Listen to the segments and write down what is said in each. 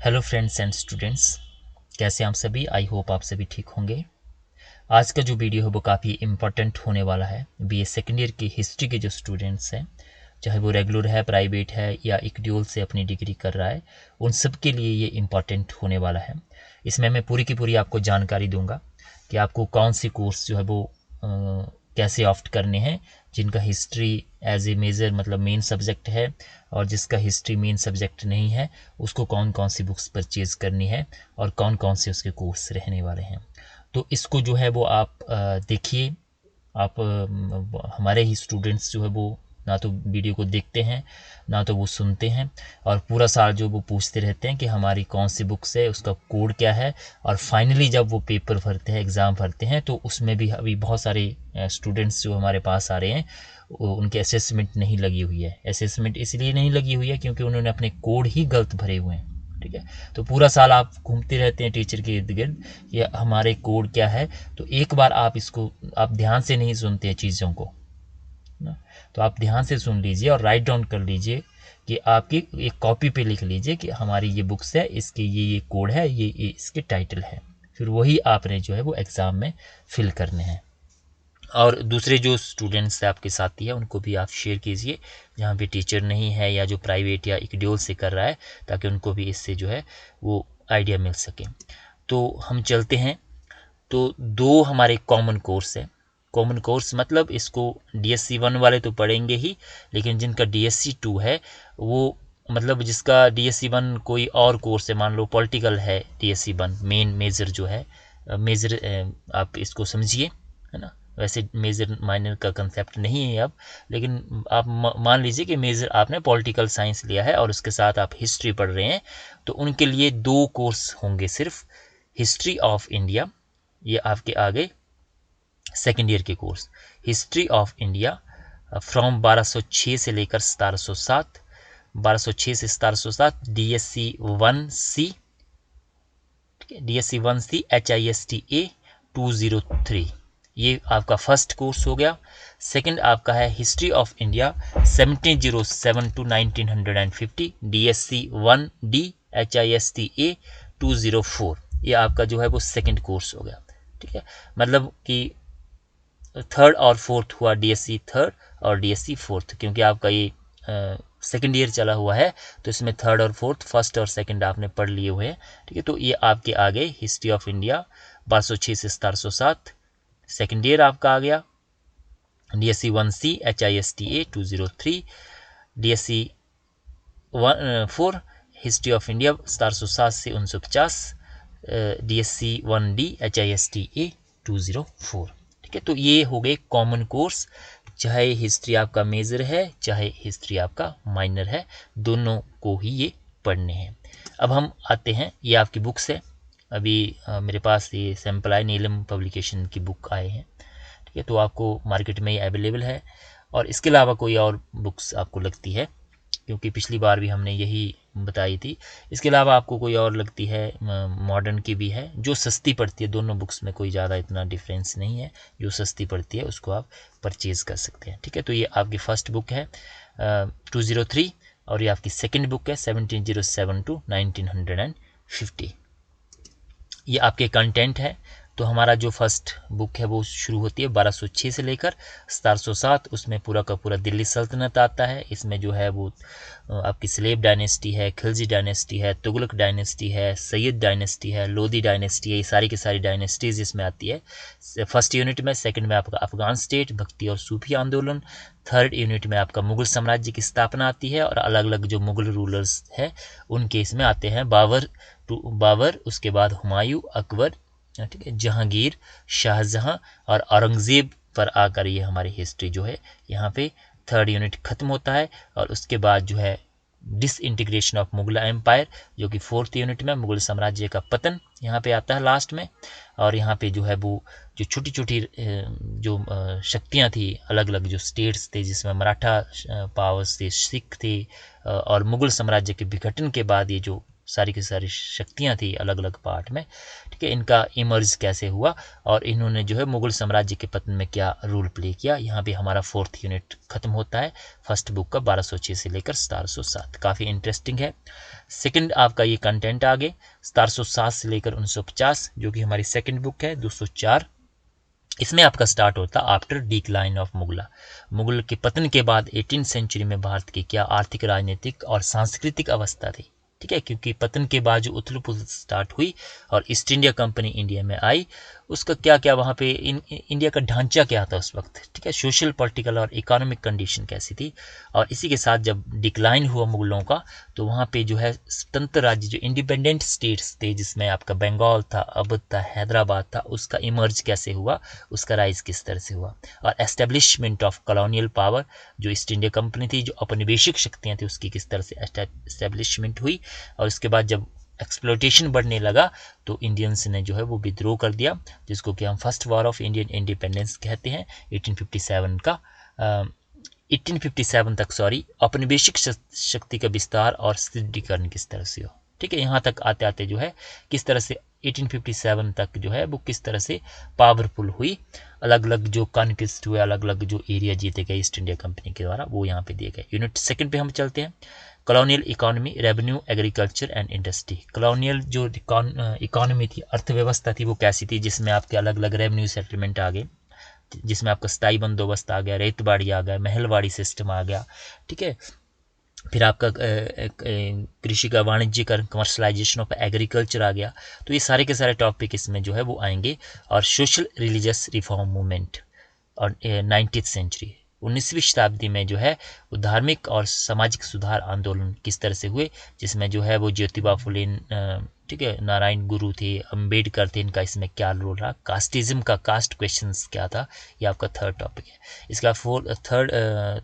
Hello friends and students, कैसे आप सभी। आई होप आप सभी ठीक होंगे। आज का जो वीडियो है वो काफ़ी इम्पोर्टेंट होने वाला है। बीए सेकेंड ईयर की हिस्ट्री के जो स्टूडेंट्स हैं, चाहे वो रेगुलर है, प्राइवेट है या एक ड्यूल से अपनी डिग्री कर रहा है, उन सब के लिए ये इम्पॉर्टेंट होने वाला है। इसमें मैं पूरी की पूरी आपको जानकारी दूंगा कि आपको कौन सी कोर्स जो है वो कैसे ऑप्ट करने हैं, जिनका हिस्ट्री एज ए मेजर मतलब मेन सब्जेक्ट है, और जिसका हिस्ट्री मेन सब्जेक्ट नहीं है उसको कौन कौन सी बुक्स परचेज करनी है और कौन कौन से उसके कोर्स रहने वाले हैं। तो इसको जो है वो आप देखिए। आप हमारे ही स्टूडेंट्स जो है वो ना तो वीडियो को देखते हैं ना तो वो सुनते हैं, और पूरा साल जो वो पूछते रहते हैं कि हमारी कौन सी बुक्स है, उसका कोड क्या है। और फाइनली जब वो पेपर भरते हैं, एग्ज़ाम भरते हैं, तो उसमें भी अभी बहुत सारे स्टूडेंट्स जो हमारे पास आ रहे हैं, उनके असेसमेंट नहीं लगी हुई है। असेसमेंट इसलिए नहीं लगी हुई है क्योंकि उन्होंने अपने कोड ही गलत भरे हुए हैं। ठीक है, तो पूरा साल आप घूमते रहते हैं टीचर के इर्द गिर्द, ये हमारे कोड क्या है। तो एक बार आप इसको आप ध्यान से नहीं सुनते हैं चीज़ों को ना, तो आप ध्यान से सुन लीजिए और राइट डाउन कर लीजिए कि आपकी एक कॉपी पे लिख लीजिए कि हमारी ये बुक्स है, इसके ये कोड है, ये इसके टाइटल है। फिर वही आपने जो है वो एग्ज़ाम में फिल करने हैं। और दूसरे जो स्टूडेंट्स आपके साथी हैं उनको भी आप शेयर कीजिए जहाँ पे टीचर नहीं है या जो प्राइवेट या इक्ड्यूल से कर रहा है, ताकि उनको भी इससे जो है वो आइडिया मिल सके। तो हम चलते हैं। तो दो हमारे कॉमन कोर्स है। कॉमन कोर्स मतलब इसको DSC 1 वाले तो पढ़ेंगे ही, लेकिन जिनका DSC 2 है वो मतलब जिसका DSC 1 कोई और कोर्स है, मान लो पॉलिटिकल है DSC 1 मेन मेजर जो है, मेजर आप इसको समझिए, है ना। वैसे मेजर माइनर का कंसेप्ट नहीं है अब, लेकिन आप मान लीजिए कि मेजर आपने पॉलिटिकल साइंस लिया है और उसके साथ आप हिस्ट्री पढ़ रहे हैं, तो उनके लिए दो कोर्स होंगे सिर्फ। हिस्ट्री ऑफ इंडिया, ये आपके आगे सेकेंड ईयर के course. History of India from 1206 से लेकर 1707, 1206 से 1707 DSC 1C, DSC 1C HISTA 203, ये आपका फर्स्ट कोर्स हो गया। सेकंड आपका है history of India 1707 to 1950 DSC 1D HISTA 204, ये आपका जो है वो सेकंड कोर्स हो गया। ठीक है, मतलब कि थर्ड और फोर्थ हुआ DSC थर्ड और DSC फोर्थ, क्योंकि आपका ये सेकेंड ईयर चला हुआ है, तो इसमें थर्ड और फोर्थ, फर्स्ट और सेकंड आपने पढ़ लिए हुए हैं। ठीक है, तो ये आपके आ गए हिस्ट्री ऑफ इंडिया 1206 से 1707, सेकेंड ईयर आपका आ गया। DSC 1C HISTA 203, DSC 4 history of India 1707 से 1950, DSC 1D HISTA 204। ठीक है, तो ये हो गए कॉमन कोर्स, चाहे हिस्ट्री आपका मेजर है चाहे हिस्ट्री आपका माइनर है, दोनों को ही ये पढ़ने हैं। अब हम आते हैं, ये आपकी बुक्स है। अभी मेरे पास ये सैम्पल आए, नीलम पब्लिकेशन की बुक आए हैं। ठीक है, तो आपको मार्केट में ये अवेलेबल है। और इसके अलावा कोई और बुक्स आपको लगती है, क्योंकि पिछली बार भी हमने यही बताई थी, इसके अलावा आपको कोई और लगती है, मॉडर्न की भी है जो सस्ती पड़ती है, दोनों बुक्स में कोई ज़्यादा इतना डिफरेंस नहीं है, जो सस्ती पड़ती है उसको आप परचेज़ कर सकते हैं। ठीक है, तो ये आपकी फर्स्ट बुक है 203, और ये आपकी सेकंड बुक है 1707 टू 1950। ये आपके कंटेंट है। तो हमारा जो फर्स्ट बुक है वो शुरू होती है 1206 से लेकर 1707, उसमें पूरा का पूरा दिल्ली सल्तनत आता है। इसमें जो है वो आपकी स्लेब डायनेस्टी है, खिलजी डायनेस्टी है, तुगलक डायनेस्टी है, सैयद डायनेस्टी है, लोधी डायनेस्टी है, ये सारी की सारी डायनेस्टीज इसमें आती है फर्स्ट यूनिट में। सेकंड में आपका अफगान स्टेट, भक्ति और सूफी आंदोलन। थर्ड यूनिट में आपका मुगल साम्राज्य की स्थापना आती है, और अलग अलग जो मुगल रूलर्स है उनके इसमें आते हैं, बाबर, उसके बाद हुमायूं, अकबर, ठीक है, जहांगीर, शाहजहां और औरंगजेब पर आकर ये हमारी हिस्ट्री जो है यहाँ पे थर्ड यूनिट खत्म होता है। और उसके बाद जो है डिसइंटीग्रेशन ऑफ मुगल एम्पायर, जो कि फोर्थ यूनिट में मुगल साम्राज्य का पतन यहाँ पे आता है लास्ट में। और यहाँ पे जो है वो जो छोटी छोटी जो शक्तियाँ थी, अलग अलग जो स्टेट्स थे, जिसमें मराठा पावर्स थे, सिख थे, और मुगल साम्राज्य के विघटन के बाद ये जो सारी की सारी शक्तियाँ थी अलग अलग पार्ट में, ठीक है, इनका इमर्ज कैसे हुआ और इन्होंने जो है मुगल साम्राज्य के पतन में क्या रोल प्ले किया। यहाँ पे हमारा 4th यूनिट खत्म होता है फर्स्ट बुक का 1206 से लेकर 1707। काफ़ी इंटरेस्टिंग है। सेकंड आपका ये कंटेंट आगे 1707 से लेकर 1950 जो कि हमारी सेकंड बुक है 204। इसमें आपका स्टार्ट होता आफ्टर डिक्लाइन ऑफ मुगल के पतन के बाद 18th सेंचुरी में भारत की क्या आर्थिक, राजनीतिक और सांस्कृतिक अवस्था थी, ठीक है, क्योंकि पतन के बाद जो उथल पुथल स्टार्ट हुई और ईस्ट इंडिया कंपनी इंडिया में आई, उसका क्या क्या वहाँ पे इंडिया का ढांचा क्या था उस वक्त, ठीक है, सोशल, पॉलिटिकल और इकोनॉमिक कंडीशन कैसी थी। और इसी के साथ जब डिक्लाइन हुआ मुगलों का, तो वहाँ पे जो है स्वतंत्र राज्य जो इंडिपेंडेंट स्टेट्स थे, जिसमें आपका बंगाल था, अवध था, हैदराबाद था, उसका इमर्ज कैसे हुआ, उसका राइज किस तरह से हुआ। और एस्टेब्लिशमेंट ऑफ कॉलोनियल पावर, जो ईस्ट इंडिया कंपनी थी, जो औपनिवेशिक शक्तियाँ थी, उसकी किस तरह से एस्टेब्लिशमेंट हुई। और उसके बाद जब एक्सप्लोटेशन बढ़ने लगा तो इंडियंस ने जो है वो विद्रोह कर दिया, जिसको कि हम first war of Indian independence कहते हैं 1857 का। 1857 तक औपनिवेशिक शक्ति का विस्तार और सुदृढ़ीकरण किस तरह से हो, ठीक है, यहाँ तक आते आते जो है किस तरह से 1857 तक जो है वो किस तरह से पावरफुल हुई, अलग अलग जो कॉन्क्विस्ट हुए, अलग अलग जो एरिया जीते गए ईस्ट इंडिया कंपनी के द्वारा, वो यहाँ पे दिए गए। यूनिट सेकंड पे हम चलते हैं। Colonial economy, revenue, agriculture and industry. Colonial जो इकोनॉमी थी, अर्थव्यवस्था थी, वो कैसी थी, जिसमें आपके अलग अलग रेवेन्यू सेटलमेंट आ गए, जिसमें आपका स्थायी बंदोबस्त आ गया, रेतबाड़ी आ गया, महलवाड़ी सिस्टम आ गया, ठीक है, फिर आपका कृषि का वाणिज्यकरण, कमर्शलाइजेशन ऑफ एग्रीकल्चर आ गया। तो ये सारे के सारे टॉपिक इसमें जो है वो आएंगे। और सोशल रिलीजियस रिफॉर्म मूवमेंट और 19th सेंचुरी, 19वीं शताब्दी में जो है वो धार्मिक और सामाजिक सुधार आंदोलन किस तरह से हुए, जिसमें जो है वो ज्योतिबा फुले, ठीक है, नारायण गुरु थे, अम्बेडकर थे, इनका इसमें क्या रोल रहा, कास्टिज्म का, कास्ट क्वेश्चंस क्या था, ये आपका थर्ड टॉपिक है। इसका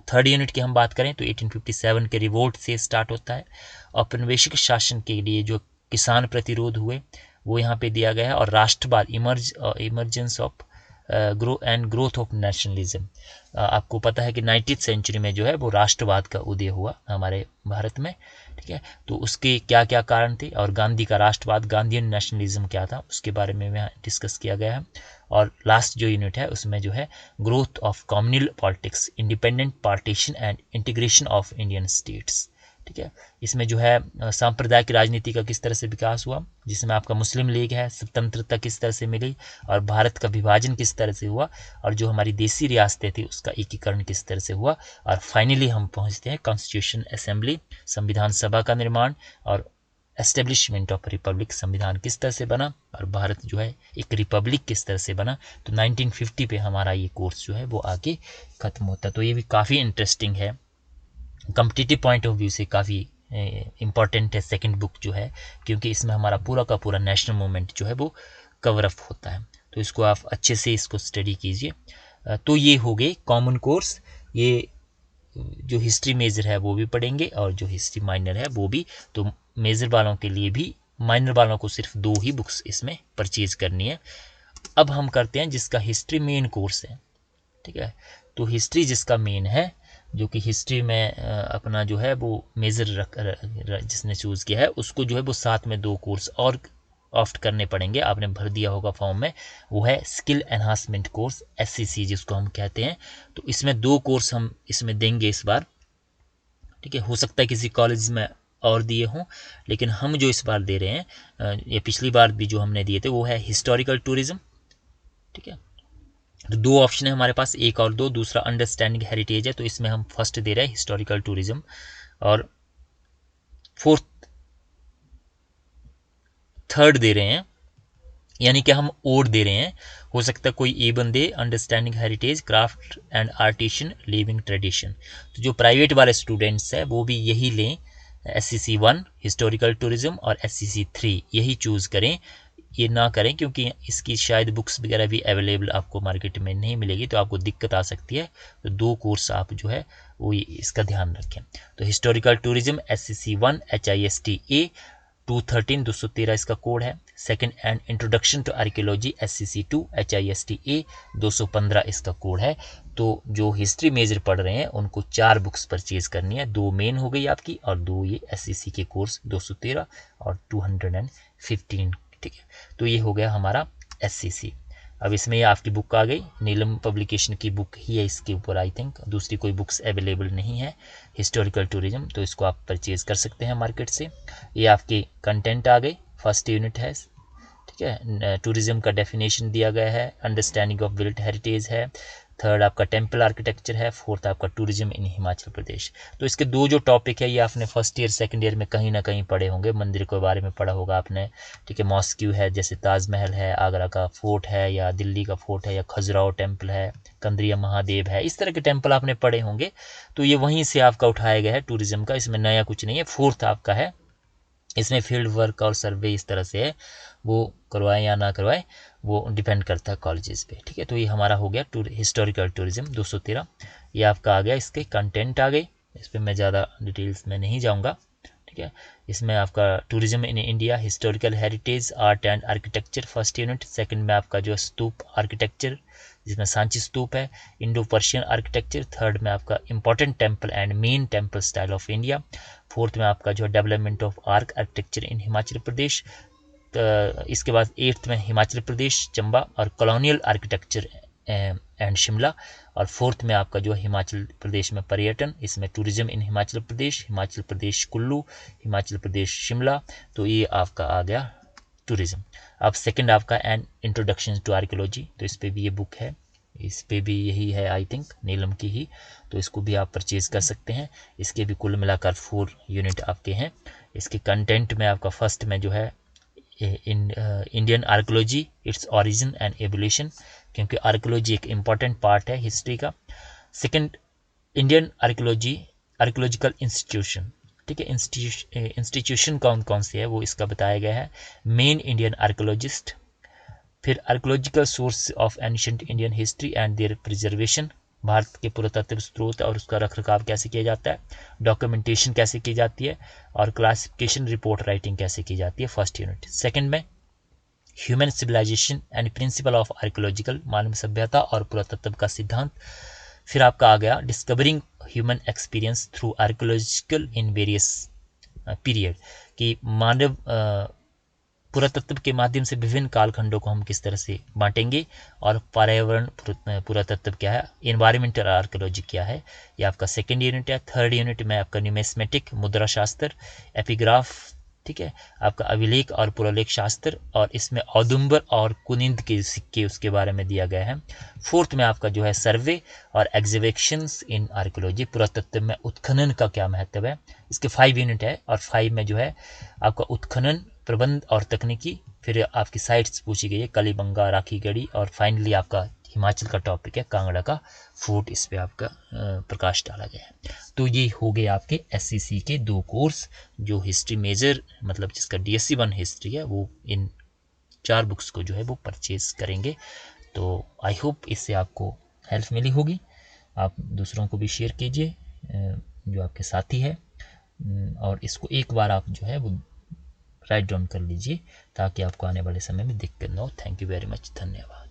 थर्ड यूनिट की हम बात करें तो 1857 के रिवोल्ट से स्टार्ट होता है। औपनिवेशिक शासन के लिए जो किसान प्रतिरोध हुए वो यहाँ पे दिया गया है। और राष्ट्रवाद, emergence of growth of nationalism. आपको पता है कि 19th सेंचुरी में जो है वो राष्ट्रवाद का उदय हुआ हमारे भारत में, ठीक है, तो उसके क्या क्या कारण थे। और गांधी का राष्ट्रवाद, गांधीयन नेशनलिज्म क्या था, उसके बारे में डिस्कस किया गया है। और लास्ट जो यूनिट है उसमें जो है growth of communal politics, independent partition and integration of Indian states, ठीक है, इसमें जो है सांप्रदायिक राजनीति का किस तरह से विकास हुआ, जिसमें आपका मुस्लिम लीग है, स्वतंत्रता किस तरह से मिली, और भारत का विभाजन किस तरह से हुआ, और जो हमारी देसी रियासतें थी उसका एकीकरण किस तरह से हुआ। और फाइनली हम पहुंचते हैं कॉन्स्टिट्यूशन असेंबली, संविधान सभा का निर्माण और एस्टेब्लिशमेंट ऑफ रिपब्लिक, संविधान किस तरह से बना और भारत जो है एक रिपब्लिक किस तरह से बना। तो 1950 पे हमारा ये कोर्स जो है वो आगे खत्म होता है। तो ये भी काफ़ी इंटरेस्टिंग है, कॉम्पिटिटिव पॉइंट ऑफ व्यू से काफ़ी इम्पॉर्टेंट है सेकंड बुक जो है, क्योंकि इसमें हमारा पूरा का पूरा नेशनल मूवमेंट जो है वो कवर अप होता है। तो इसको आप अच्छे से इसको स्टडी कीजिए। तो ये हो गए कॉमन कोर्स। ये जो हिस्ट्री मेजर है वो भी पढ़ेंगे और जो हिस्ट्री माइनर है वो भी। तो मेजर वालों के लिए भी, माइनर वालों को सिर्फ 2 ही बुक्स इसमें परचेज करनी है। अब हम करते हैं जिसका हिस्ट्री मेन कोर्स है, ठीक है। तो हिस्ट्री जिसका मेन है, जो कि हिस्ट्री में अपना जो है वो मेजर जिसने चूज़ किया है, उसको जो है वो साथ में 2 कोर्स और ऑप्ट करने पड़ेंगे। आपने भर दिया होगा फॉर्म में, वो है स्किल एनहांसमेंट कोर्स, SCC जिसको हम कहते हैं। तो इसमें 2 कोर्स हम इसमें देंगे इस बार, ठीक है। हो सकता है किसी कॉलेज में और दिए हों, लेकिन हम जो इस बार दे रहे हैं, ये पिछली बार भी जो हमने दिए थे, वो है हिस्टोरिकल टूरिज्म, ठीक है। तो 2 ऑप्शन है हमारे पास, 1 और 2। दूसरा अंडरस्टैंडिंग हेरिटेज है, तो इसमें हम फर्स्ट दे रहे हैं हिस्टोरिकल टूरिज्म, और थर्ड दे रहे हैं, यानी कि हम ओड दे रहे हैं। हो सकता है कोई ए बंदे understanding heritage, craft and artisan, living tradition. तो जो प्राइवेट वाले स्टूडेंट्स है वो भी यही लें, SCC 1 हिस्टोरिकल टूरिज्म और SCC 3 यही चूज़ करें। ये ना करें क्योंकि इसकी शायद बुक्स वगैरह भी अवेलेबल आपको मार्केट में नहीं मिलेगी, तो आपको दिक्कत आ सकती है। तो 2 कोर्स आप जो है वो इसका ध्यान रखें। तो हिस्टोरिकल टूरिज्म SCC 1 HISTA, 213 213 इसका कोड है। Second and introduction to archaeology SCC2 HISTA 215 इसका कोड है। तो जो हिस्ट्री मेजर पढ़ रहे हैं उनको 4 बुक्स परचेज करनी है, 2 मेन हो गई आपकी और 2 ये SCC के कोर्स 213 और 215, ठीक है। तो ये हो गया हमारा SCC। अब इसमें ये आपकी बुक आ गई, नीलम पब्लिकेशन की बुक ही है इसके ऊपर, आई थिंक दूसरी कोई बुक्स अवेलेबल नहीं है हिस्टोरिकल टूरिज्म, तो इसको आप परचेज कर सकते हैं मार्केट से। ये आपके कंटेंट आ गए, फर्स्ट यूनिट है, ठीक है। टूरिज्म का डेफिनेशन दिया गया है, अंडरस्टैंडिंग ऑफ वर्ल्ड हेरिटेज है, थर्ड आपका टेम्पल आर्किटेक्चर है, फोर्थ आपका टूरिज्म इन हिमाचल प्रदेश। तो इसके 2 जो टॉपिक है ये आपने फर्स्ट ईयर सेकंड ईयर में कहीं ना कहीं पढ़े होंगे, मंदिर के बारे में पढ़ा होगा आपने, ठीक है। मॉस्क्यू है, जैसे ताजमहल है, आगरा का फोर्ट है, या दिल्ली का फोर्ट है, या खजुराहो टेम्पल है, कंद्रिया महादेव है, इस तरह के टेम्पल आपने पढ़े होंगे। तो ये वहीं से आपका उठाया गया है टूरिज्म का, इसमें नया कुछ नहीं है। फोर्थ आपका है, इसमें फील्ड वर्क और सर्वे इस तरह से है, वो करवाएं या ना करवाएं वो डिपेंड करता है कॉलेजेस पे, ठीक है। तो ये हमारा हो गया हिस्टोरिकल टूरिज्म 213, ये आपका आ गया। इसके कंटेंट आ गए, इस पर मैं ज़्यादा डिटेल्स में नहीं जाऊँगा, ठीक है। इसमें आपका tourism in India, historical heritage, art and architecture first unit, second में आपका जो स्तूप आर्किटेक्चर जिसमें सांची स्तूप है, इंडो पर्शियन आर्किटेक्चर, थर्ड में आपका important temple and main temple style of India, fourth में आपका जो development of arch architecture in Himachal Pradesh, इसके बाद 8th में हिमाचल प्रदेश चंबा और कॉलोनियल आर्किटेक्चर एंड शिमला, और 4th में आपका जो हिमाचल प्रदेश में पर्यटन, इसमें टूरिज्म इन हिमाचल प्रदेश कुल्लू, हिमाचल प्रदेश शिमला। तो ये आपका आ गया टूरिज्म। अब सेकंड आपका एंड इंट्रोडक्शन टू आर्कियोलॉजी, तो इस पर भी ये बुक है, इस पे भी यही है आई थिंक नीलम की ही, तो इसको भी आप परचेज कर सकते हैं। इसके भी कुल मिलाकर 4 यूनिट आपके हैं। इसके कंटेंट में आपका फर्स्ट में जो है Indian archaeology, its origin and evolution, क्योंकि आर्कियोलॉजी एक इम्पॉर्टेंट पार्ट है हिस्ट्री का। Second Indian archaeology, archaeological institution, ठीक है। इंस्टीट्यूशन कौन कौन से है वो इसका बताया गया है। मेन इंडियन आर्कियोलॉजिस्ट, फिर archaeological source of ancient Indian history and their preservation, Bharat के पुरातत्व स्रोत और उसका रखरखाव कैसे किया जाता है, डॉक्यूमेंटेशन कैसे की जाती है, और क्लासिफिकेशन रिपोर्ट राइटिंग कैसे की जाती है, फर्स्ट यूनिट। सेकंड में human civilization and principle of archaeological, मानव सभ्यता और पुरातत्व का सिद्धांत। फिर आपका आ गया discovering human experience through archaeological in various period, कि मानव पुरातत्व के माध्यम से विभिन्न कालखंडों को हम किस तरह से बांटेंगे, और पर्यावरण पुरातत्व क्या है, इन्वायरमेंटल आर्कियोलॉजी क्या है, ये आपका सेकंड यूनिट है। थर्ड यूनिट में आपका न्यूमिस्मेटिक मुद्रा शास्त्र, एपिग्राफ, ठीक है, आपका अभिलेख और पुरालेख शास्त्र, और इसमें औदुंबर और कुनिंद के सिक्के उसके बारे में दिया गया है। फोर्थ में आपका जो है सर्वे और एग्जीबिशंस इन आर्कियोलॉजी, पुरातत्व में उत्खनन का क्या महत्व है, इसके 5 यूनिट है। और 5 में जो है आपका उत्खनन प्रबंध और तकनीकी, फिर आपकी साइट्स पूछी गई है, कलीबंगा, राखीगढ़ी, और फाइनली आपका हिमाचल का टॉपिक है कांगड़ा का फोर्ट, इस पे आपका प्रकाश डाला गया है। तो ये हो गए आपके SCC के 2 कोर्स जो हिस्ट्री मेजर, मतलब जिसका DSC 1 हिस्ट्री है, वो इन 4 बुक्स को जो है वो परचेज करेंगे। तो आई होप इससे आपको हेल्प मिली होगी। आप दूसरों को भी शेयर कीजिए जो आपके साथी है, और इसको एक बार आप जो है वो राइट डाउन कर लीजिए ताकि आपको आने वाले समय में दिक्कत ना हो। थैंक यू वेरी मच, धन्यवाद।